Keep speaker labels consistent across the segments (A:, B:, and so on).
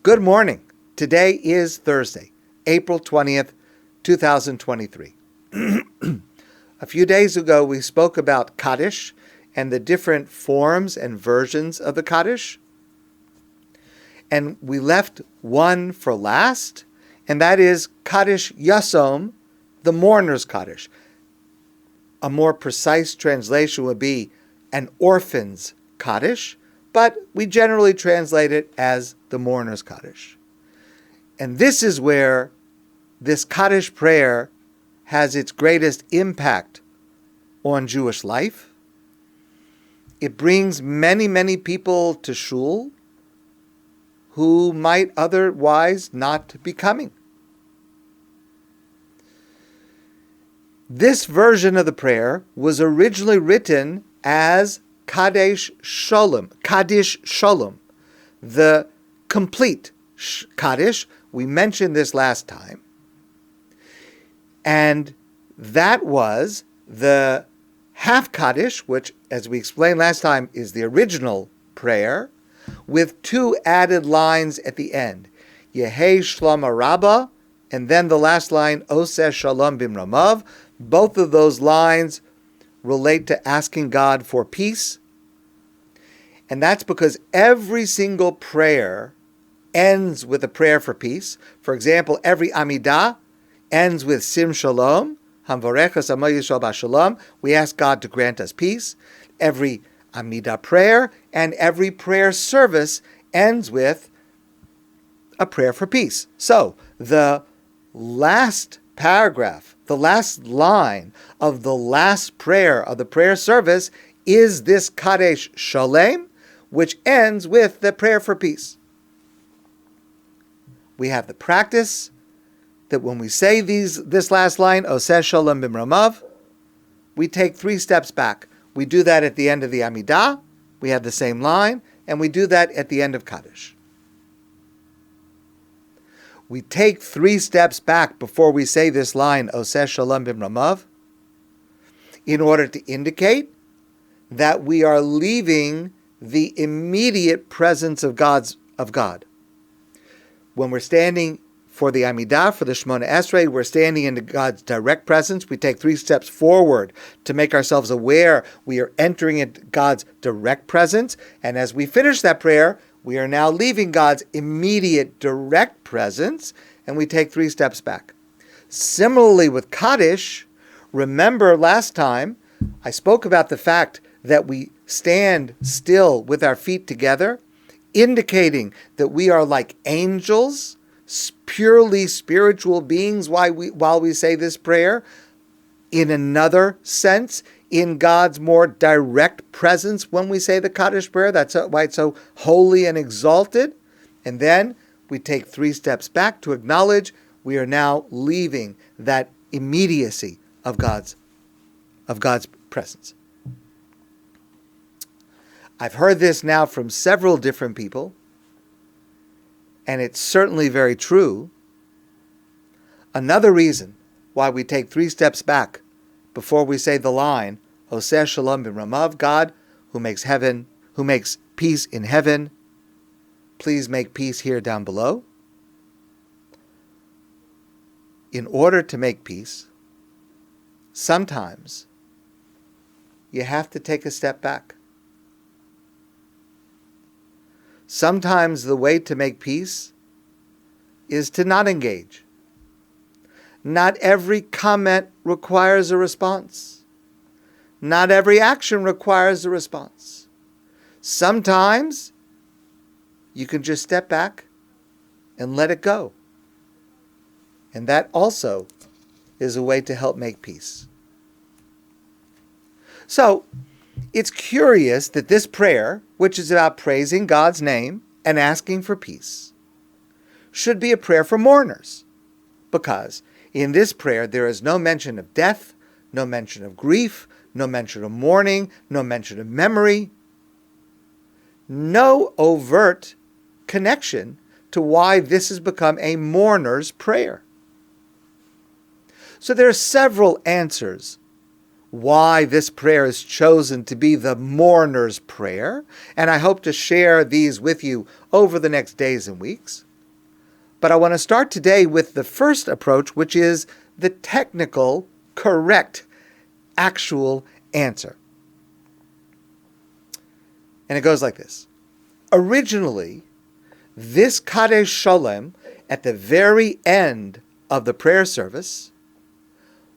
A: Good morning. Today is Thursday, April 20th, 2023. A few days ago, we spoke about Kaddish and the different forms and versions of the Kaddish. And we left one for last, and that is Kaddish Yasom, the Mourners Kaddish. A more precise translation would be an orphan's Kaddish, but we generally translate it as the Mourner's Kaddish. And this is where this Kaddish prayer has its greatest impact on Jewish life. It brings many, many people to shul who might otherwise not be coming. This version of the prayer was originally written as Kaddish Shalom, the complete Kaddish. We mentioned this last time. And that was the half Kaddish, which, as we explained last time, is the original prayer, with two added lines at the end. Yehei Shlom Rabbah, and then the last line, Oseh Shalom Bimramav. Both of those lines relate to asking God for peace. And that's because every single prayer ends with a prayer for peace. For example, every Amidah ends with Sim Shalom, Hamvarechas Amo Yisrael B'Shalom. We ask God to grant us peace. Every Amidah prayer and every prayer service ends with a prayer for peace. So, the last paragraph, the last line of the last prayer of the prayer service is this Kaddish Shalem, which ends with the prayer for peace. We have the practice that when we say this last line, Oseh Shalom Bimramav, we take 3 steps back. We do that at the end of the Amidah, we have the same line, and we do that at the end of Kaddish. We take 3 steps back before we say this line, Oseh Shalom Bimramav, in order to indicate that we are leaving the immediate presence of God. When we're standing for the Amidah, for the Shemona Esrei, we're standing in God's direct presence. We take 3 steps forward to make ourselves aware we are entering into God's direct presence. And as we finish that prayer, we are now leaving God's immediate direct presence, and we take 3 steps back. Similarly with Kaddish, remember last time I spoke about the fact that we stand still with our feet together, indicating that we are like angels, purely spiritual beings while we say this prayer. In another sense, in God's more direct presence when we say the Kaddish prayer. That's why it's so holy and exalted. And then we take 3 steps back to acknowledge we are now leaving that immediacy of God's presence. I've heard this now from several different people, and it's certainly very true. Another reason why we take 3 steps back before we say the line, Oseh Shalom Bimramav, God who makes peace in heaven, please make peace here down below. In order to make peace, sometimes you have to take a step back. Sometimes the way to make peace is to not engage. Not every comment requires a response. Not every action requires a response. Sometimes you can just step back and let it go. And that also is a way to help make peace. So, it's curious that this prayer, which is about praising God's name and asking for peace, should be a prayer for mourners. Because in this prayer, there is no mention of death, no mention of grief, no mention of mourning, no mention of memory, no overt connection to why this has become a mourner's prayer. So there are several answers why this prayer is chosen to be the mourner's prayer, and I hope to share these with you over the next days and weeks. But I want to start today with the first approach, which is the technical, correct, actual answer. And it goes like this. Originally, this Kaddish Shalom at the very end of the prayer service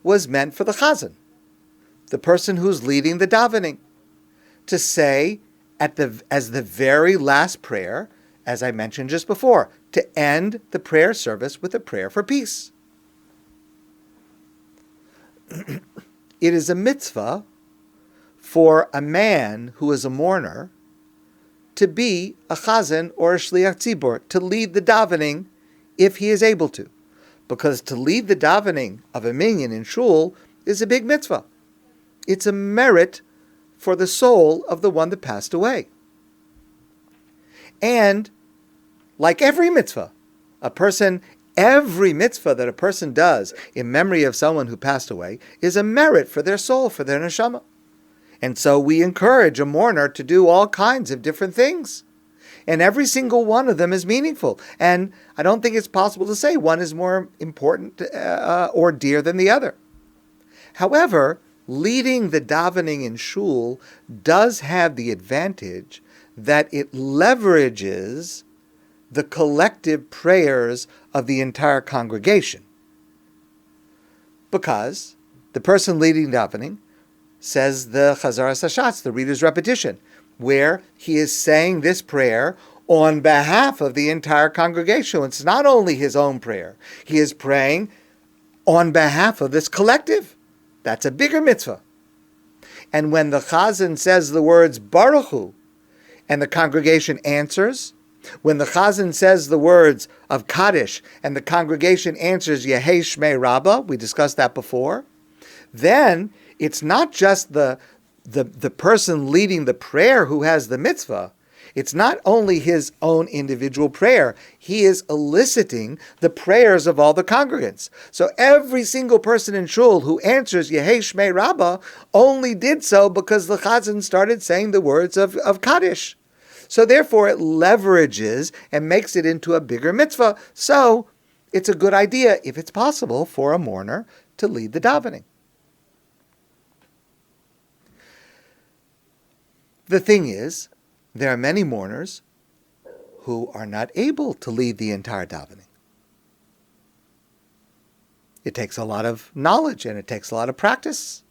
A: was meant for the chazan, the person who's leading the davening, to say as the very last prayer, as I mentioned just before, to end the prayer service with a prayer for peace. It is a mitzvah for a man who is a mourner to be a chazan or a shliach tzibur, to lead the davening if he is able to. Because to lead the davening of a minyan in shul is a big mitzvah. It's a merit for the soul of the one that passed away. And like every mitzvah, every mitzvah that a person does in memory of someone who passed away is a merit for their soul, for their neshama. And so we encourage a mourner to do all kinds of different things. And every single one of them is meaningful. And I don't think it's possible to say one is more important or dear than the other. However, leading the davening in shul does have the advantage that it leverages the collective prayers of the entire congregation. Because the person leading davening says the Chazaras Hashatz, the reader's repetition, where he is saying this prayer on behalf of the entire congregation. It's not only his own prayer. He is praying on behalf of this collective. That's a bigger mitzvah. And when the chazan says the words Baruch Hu, and the congregation answers, when the chazan says the words of Kaddish, and the congregation answers Yehei Shmei Rabbah, we discussed that before, then it's not just the person leading the prayer who has the mitzvah. It's not only his own individual prayer. He is eliciting the prayers of all the congregants. So every single person in shul who answers Yehei Shmei Rabbah only did so because the chazan started saying the words of Kaddish. So therefore it leverages and makes it into a bigger mitzvah. So it's a good idea, if it's possible, for a mourner to lead the davening. The thing is, there are many mourners who are not able to lead the entire davening. It takes a lot of knowledge and it takes a lot of practice.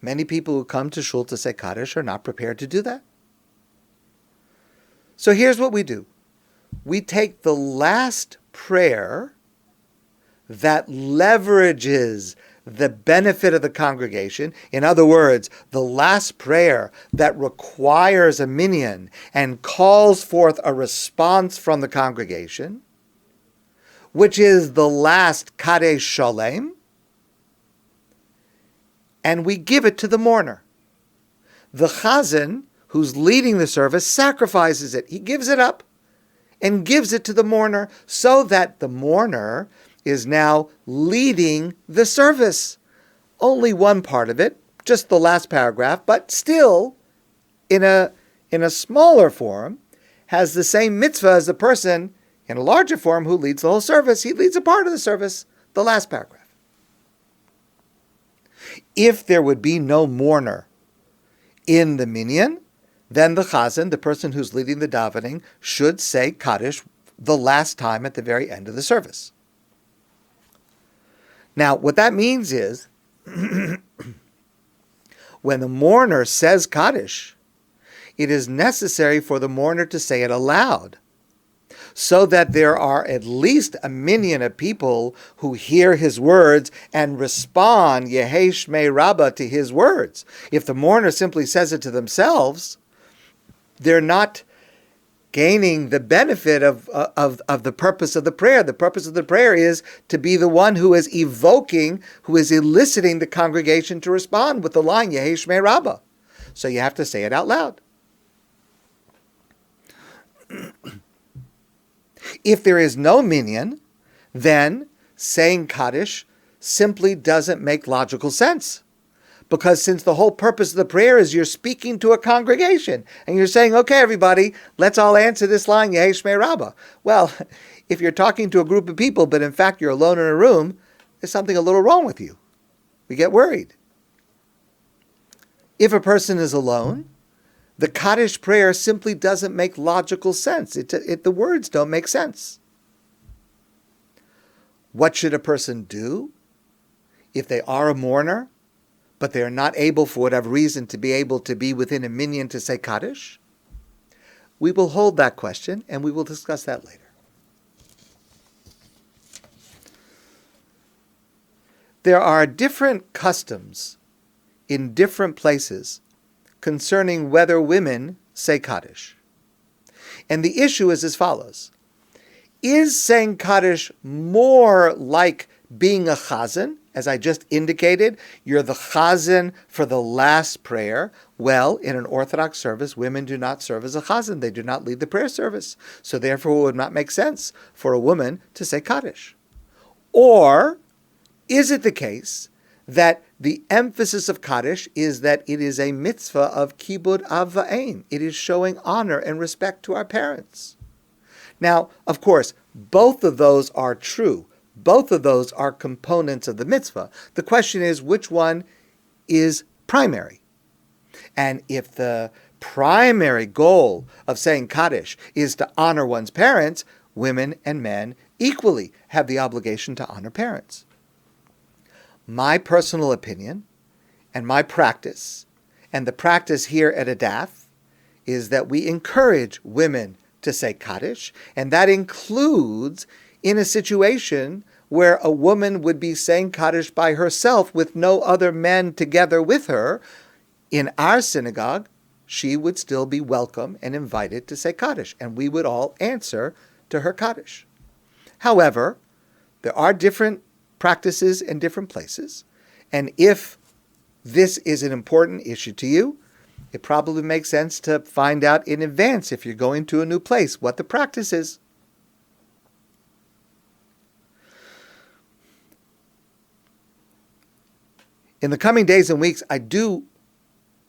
A: Many people who come to shul to say Kaddish are not prepared to do that. So here's what we do. We take the last prayer that leverages the benefit of the congregation. In other words, the last prayer that requires a minyan and calls forth a response from the congregation, which is the last Kaddish Shalem, and we give it to the mourner. The chazan, who's leading the service, sacrifices it. He gives it up and gives it to the mourner so that the mourner is now leading the service. Only one part of it, just the last paragraph, but still in a smaller form, has the same mitzvah as the person in a larger form who leads the whole service. He leads a part of the service, the last paragraph. If there would be no mourner in the minyan, then the chazan, the person who's leading the davening, should say Kaddish the last time at the very end of the service. Now, what that means is, when the mourner says Kaddish, it is necessary for the mourner to say it aloud, so that there are at least a minyan of people who hear his words and respond Yehei Shmei Rabbah to his words. If the mourner simply says it to themselves, they're not gaining the benefit of the purpose of the prayer. The purpose of the prayer is to be the one who is evoking, who is eliciting the congregation to respond with the line, Yehei Shmei Rabbah. So you have to say it out loud. If there is no minyan, then saying Kaddish simply doesn't make logical sense. Because since the whole purpose of the prayer is you're speaking to a congregation and you're saying, okay, everybody, let's all answer this line, Yehei Shmei Rabbah. Well, if you're talking to a group of people, but in fact you're alone in a room, there's something a little wrong with you. We get worried. If a person is alone, the Kaddish prayer simply doesn't make logical sense. The words don't make sense. What should a person do if they are a mourner, but they are not able, for whatever reason, to be able to be within a minyan to say Kaddish? We will hold that question, and we will discuss that later. There are different customs in different places concerning whether women say Kaddish. And the issue is as follows. Is saying Kaddish more like being a chazan? As I just indicated, you're the chazan for the last prayer. Well, in an Orthodox service, women do not serve as a chazan. They do not lead the prayer service. So therefore, it would not make sense for a woman to say Kaddish. Or is it the case that the emphasis of Kaddish is that it is a mitzvah of kibud av va'ein? It is showing honor and respect to our parents. Now, of course, both of those are true. Both of those are components of the mitzvah. The question is, which one is primary? And if the primary goal of saying Kaddish is to honor one's parents, women and men equally have the obligation to honor parents. My personal opinion and my practice, and the practice here at ADATH, is that we encourage women to say Kaddish, and that includes in a situation where a woman would be saying Kaddish by herself with no other men together with her. In our synagogue, she would still be welcome and invited to say Kaddish, and we would all answer to her Kaddish. However, there are different practices in different places, and if this is an important issue to you, it probably makes sense to find out in advance, if you're going to a new place, what the practice is. In the coming days and weeks, I do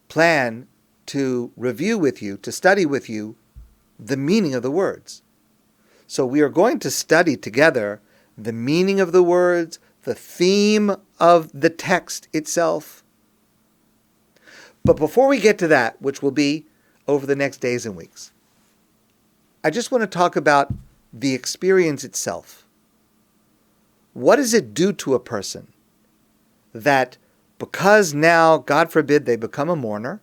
A: plan to review with you, to study with you, the meaning of the words. So we are going to study together the meaning of the words, the theme of the text itself. But before we get to that, which will be over the next days and weeks, I just want to talk about the experience itself. What does it do to a person that because now, God forbid, they become a mourner,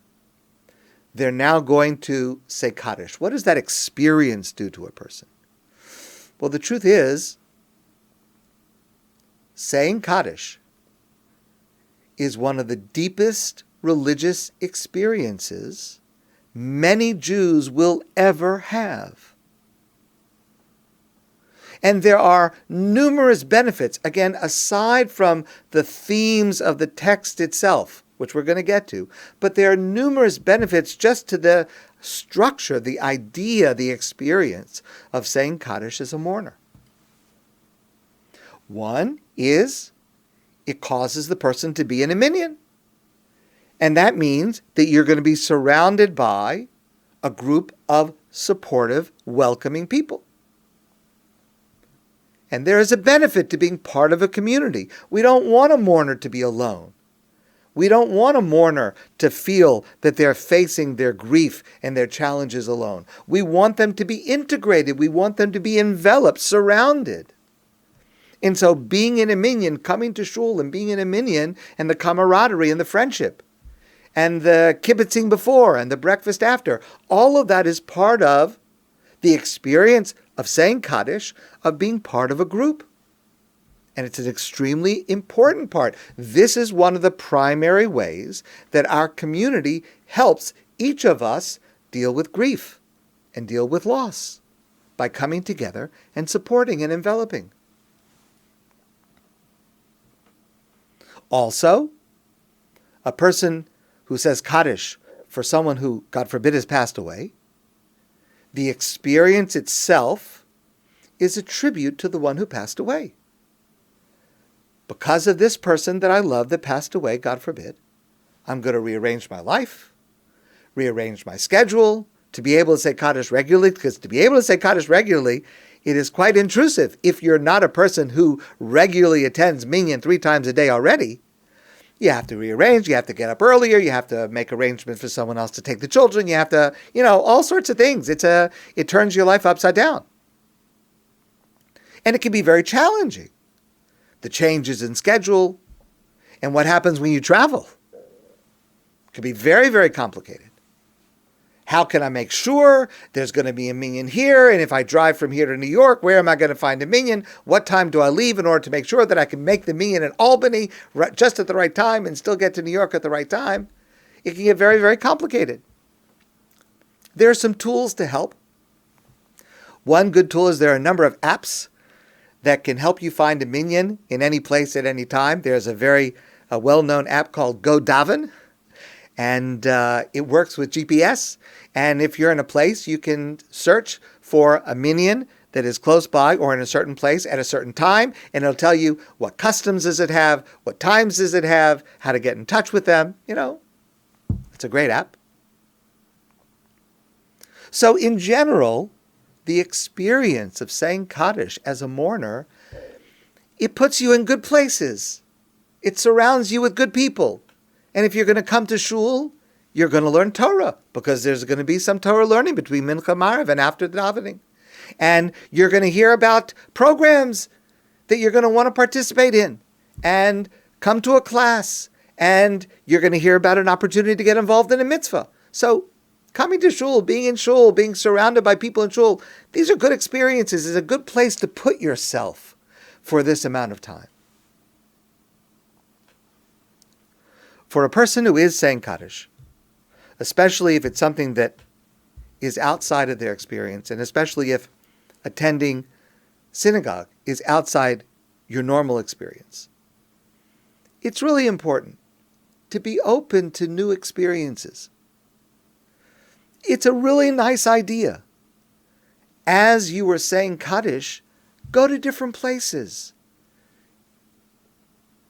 A: they're now going to say Kaddish? What does that experience do to a person? Well, the truth is, saying Kaddish is one of the deepest religious experiences many Jews will ever have. And there are numerous benefits, again, aside from the themes of the text itself, which we're going to get to, but there are numerous benefits just to the structure, the idea, the experience of saying Kaddish as a mourner. One is it causes the person to be in a minyan. And that means that you're going to be surrounded by a group of supportive, welcoming people. And there is a benefit to being part of a community. We don't want a mourner to be alone. We don't want a mourner to feel that they're facing their grief and their challenges alone. We want them to be integrated. We want them to be enveloped, surrounded. And so being in a minyan, coming to shul and being in a minyan, and the camaraderie and the friendship, and the kibbutzing before and the breakfast after, all of that is part of the experience of saying Kaddish, of being part of a group. And it's an extremely important part. This is one of the primary ways that our community helps each of us deal with grief and deal with loss, by coming together and supporting and enveloping. Also, a person who says Kaddish for someone who, God forbid, has passed away, the experience itself is a tribute to the one who passed away. Because of this person that I love that passed away, God forbid, I'm going to rearrange my life, rearrange my schedule to be able to say Kaddish regularly, because to be able to say Kaddish regularly, it is quite intrusive. If you're not a person who regularly attends minyan 3 times a day already, you have to rearrange, you have to get up earlier, you have to make arrangements for someone else to take the children, you have to, all sorts of things. It turns your life upside down. And it can be very challenging. The changes in schedule and what happens when you travel. It can be very, very complicated. How can I make sure there's going to be a minyan here? And if I drive from here to New York, where am I going to find a minyan? What time do I leave in order to make sure that I can make the minyan in Albany just at the right time and still get to New York at the right time? It can get very, very complicated. There are some tools to help. One good tool is there are a number of apps that can help you find a minyan in any place at any time. There's a well-known app called Go Daven. And it works with GPS. And if you're in a place, you can search for a minyan that is close by or in a certain place at a certain time. And it'll tell you what customs does it have, what times does it have, how to get in touch with them. It's a great app. So in general, the experience of saying Kaddish as a mourner, it puts you in good places. It surrounds you with good people. And if you're going to come to shul, you're going to learn Torah, because there's going to be some Torah learning between Mincha and Marav and after the davening. And you're going to hear about programs that you're going to want to participate in and come to a class. And you're going to hear about an opportunity to get involved in a mitzvah. So coming to shul, being surrounded by people in shul, these are good experiences. It's a good place to put yourself for this amount of time. For a person who is saying Kaddish, especially if it's something that is outside of their experience, and especially if attending synagogue is outside your normal experience, it's really important to be open to new experiences. It's a really nice idea. As you were saying Kaddish, go to different places.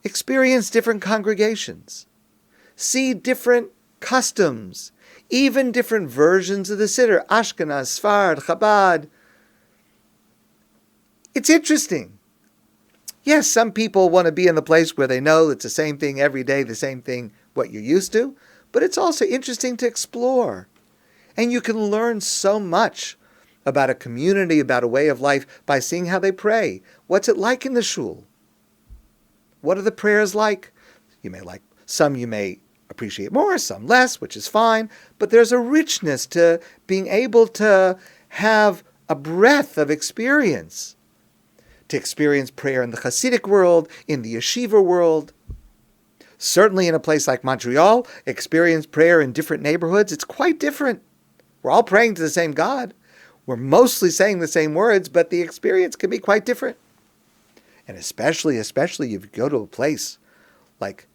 A: Experience different congregations. See different customs, even different versions of the Siddur, Ashkenaz, Sfard, Chabad. It's interesting. Yes, some people want to be in the place where they know it's the same thing every day, the same thing, what you're used to, but it's also interesting to explore. And you can learn so much about a community, about a way of life, by seeing how they pray. What's it like in the shul? What are the prayers like? Some you may appreciate more, some less, which is fine, but there's a richness to being able to have a breadth of experience, to experience prayer in the Hasidic world, in the yeshiva world. Certainly in a place like Montreal, experience prayer in different neighborhoods. It's quite different. We're all praying to the same God. We're mostly saying the same words, but the experience can be quite different. And especially if you go to a place like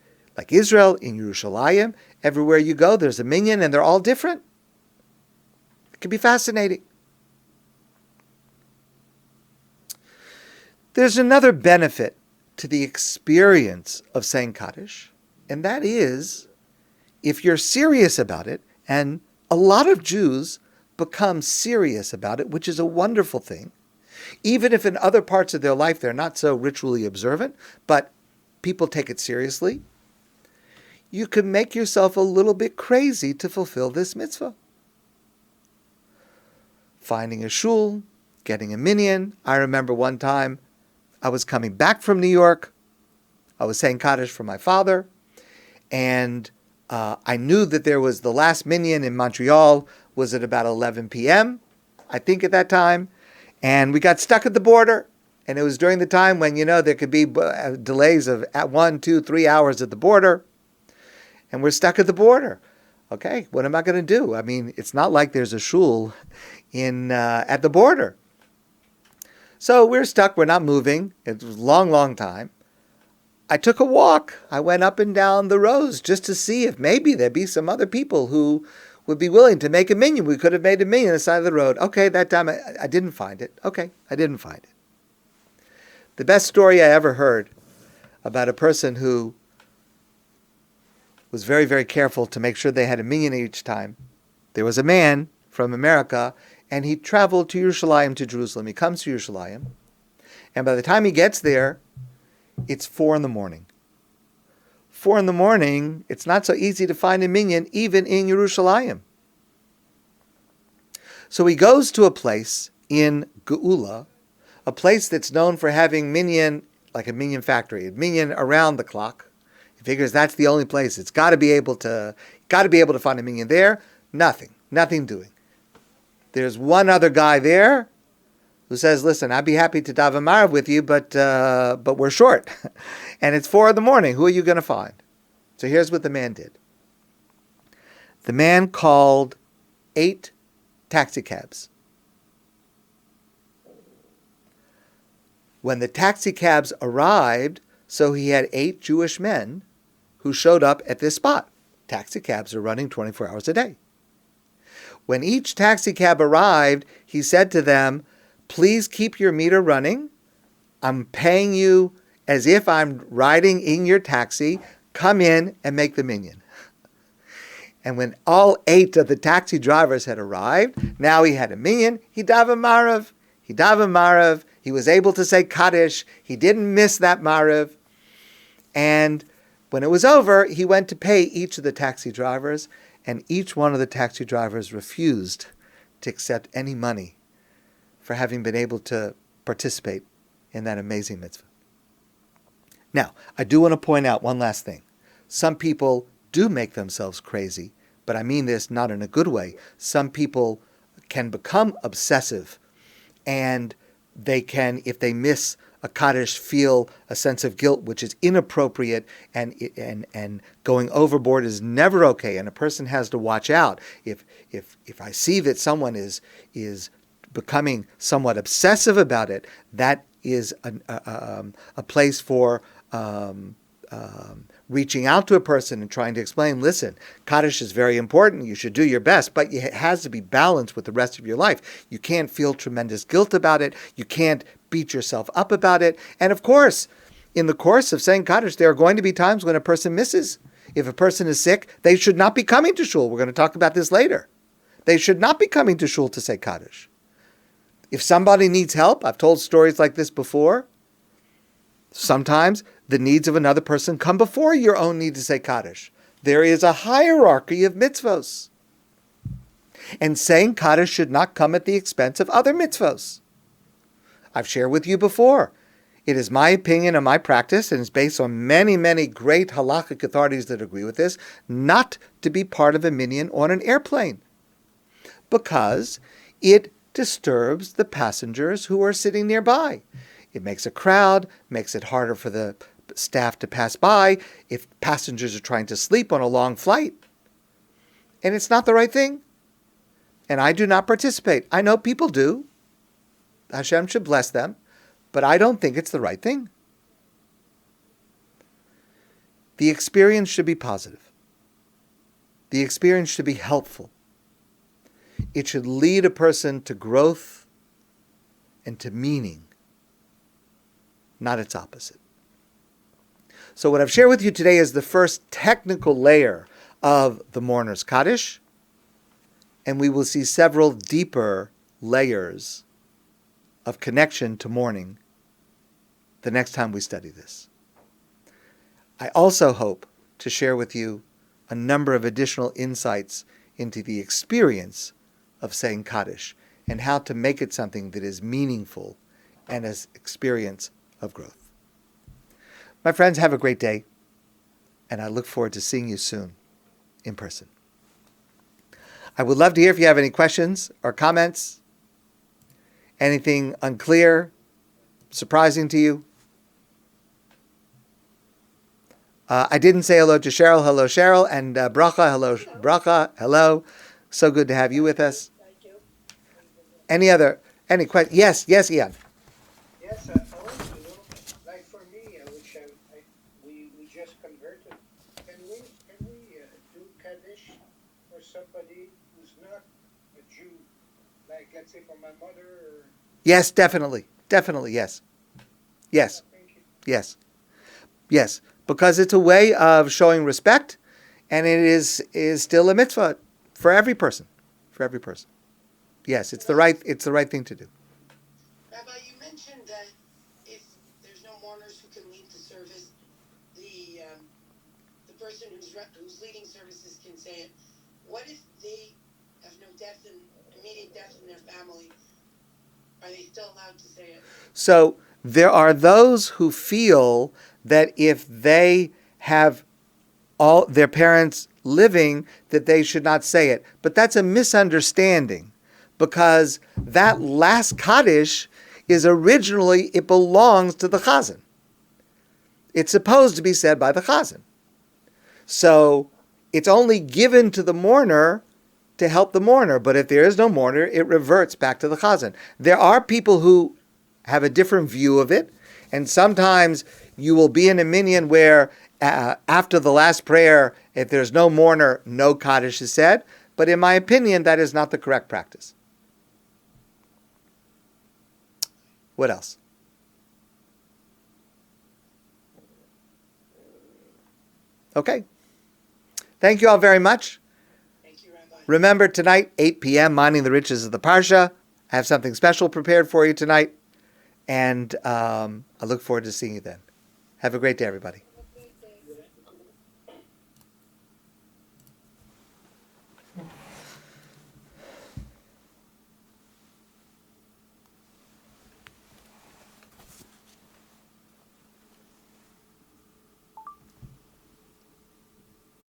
A: Israel, in Yerushalayim, everywhere you go, there's a minyan, and they're all different. It can be fascinating. There's another benefit to the experience of saying Kaddish, and that is, if you're serious about it, and a lot of Jews become serious about it, which is a wonderful thing, even if in other parts of their life they're not so ritually observant, but people take it seriously, you can make yourself a little bit crazy to fulfill this mitzvah. Finding a shul, getting a minyan. I remember one time I was coming back from New York. I was saying Kaddish for my father, and I knew that there was the last minyan in Montreal was at about 11 p.m., I think at that time, and we got stuck at the border, and it was during the time when, there could be delays of 1, 2, 3 hours at the border, and we're stuck at the border. Okay, what am I going to do? I mean, it's not like there's a shul at the border. So we're stuck, we're not moving. It was a long, long time. I took a walk. I went up and down the rows just to see if maybe there'd be some other people who would be willing to make a minyan. We could have made a minyan on the side of the road. Okay, that time I didn't find it. Okay, I didn't find it. The best story I ever heard about a person who was very, very careful to make sure they had a minyan each time. There was a man from America, and he traveled to Yerushalayim, to Jerusalem. He comes to Yerushalayim, and by the time he gets there, it's 4 in the morning. 4 in the morning, it's not so easy to find a minyan, even in Yerushalayim. So he goes to a place in Geula, a place that's known for having minyan, like a minyan factory, a minyan around the clock. He figures that's the only place. It's got to be able to find a minyan there. Nothing doing. There's one other guy there who says, listen, I'd be happy to daven Marav with you, but we're short. And it's 4 in the morning. Who are you going to find? So here's what the man did. The man called 8 taxi cabs. When the taxi cabs arrived, so he had 8 Jewish men who showed up at this spot. Taxi cabs are running 24 hours a day. When each taxi cab arrived, he said to them, please keep your meter running. I'm paying you as if I'm riding in your taxi. Come in and make the minyan. And when all 8 of the taxi drivers had arrived, now he had a minyan. He daven Marav. He was able to say Kaddish. He didn't miss that Marav. And when it was over, he went to pay each of the taxi drivers, and each one of the taxi drivers refused to accept any money for having been able to participate in that amazing mitzvah. Now, I do want to point out one last thing. Some people do make themselves crazy, but I mean this not in a good way. Some people can become obsessive, and they can, if they miss a Kaddish, feel a sense of guilt, which is inappropriate, and going overboard is never okay. And a person has to watch out. If I see that someone is becoming somewhat obsessive about it, that is a place for reaching out to a person and trying to explain, listen, Kaddish is very important, you should do your best, but it has to be balanced with the rest of your life. You can't feel tremendous guilt about it. You can't beat yourself up about it. And of course, in the course of saying Kaddish, there are going to be times when a person misses. If a person is sick, they should not be coming to shul. We're going to talk about this later. They should not be coming to shul to say Kaddish. If somebody needs help, I've told stories like this before, sometimes the needs of another person come before your own need to say Kaddish. There is a hierarchy of mitzvos. And saying Kaddish should not come at the expense of other mitzvos. I've shared with you before. It is my opinion and my practice, and it's based on many, many great halakhic authorities that agree with this, not to be part of a minyan on an airplane. Because it disturbs the passengers who are sitting nearby. It makes a crowd, makes it harder for the staff to pass by if passengers are trying to sleep on a long flight. And it's not the right thing. And I do not participate. I know people do. Hashem should bless them. But I don't think it's the right thing. The experience should be positive. The experience should be helpful. It should lead a person to growth and to meaning, not its opposite. So what I've shared with you today is the first technical layer of the Mourners Kaddish, and we will see several deeper layers of connection to mourning the next time we study this. I also hope to share with you a number of additional insights into the experience of saying Kaddish and how to make it something that is meaningful and an experience of growth. My friends, have a great day, and I look forward to seeing you soon in person. I would love to hear if you have any questions or comments, anything unclear, surprising to you. I didn't say hello to Cheryl. Hello, Cheryl. And Bracha. Hello, Bracha. Hello. So good to have you with us. Any questions? Yes, Ian.
B: Yes, I want to know, like for me, which we just converted, can we do Kaddish for somebody who's not a Jew? Like, let's say for my mother or...
A: Yes, definitely, yes. Yes,
B: Thank you.
A: yes, because it's a way of showing respect. and it is still a mitzvah for every person. For every person. Yes, it's the right thing to do.
C: Rabbi, you mentioned that if there's no mourners who can lead the service, the person who's leading services can say it. What if they have no immediate death in their family? Are they still allowed to say it?
A: So there are those who feel that if they have all their parents living, that they should not say it. But that's a misunderstanding, because that last Kaddish is originally, it belongs to the chazan. It's supposed to be said by the chazan. So it's only given to the mourner to help the mourner. But if there is no mourner, it reverts back to the chazan. There are people who have a different view of it. And sometimes you will be in a minyan where after the last prayer, if there's no mourner, no Kaddish is said. But in my opinion, that is not the correct practice. What else? Okay. Thank you all very much.
C: Thank you, Rabbi.
A: Remember, tonight, 8 p.m., Mining the Riches of the Parsha. I have something special prepared for you tonight. And I look forward to seeing you then. Have a great day, everybody.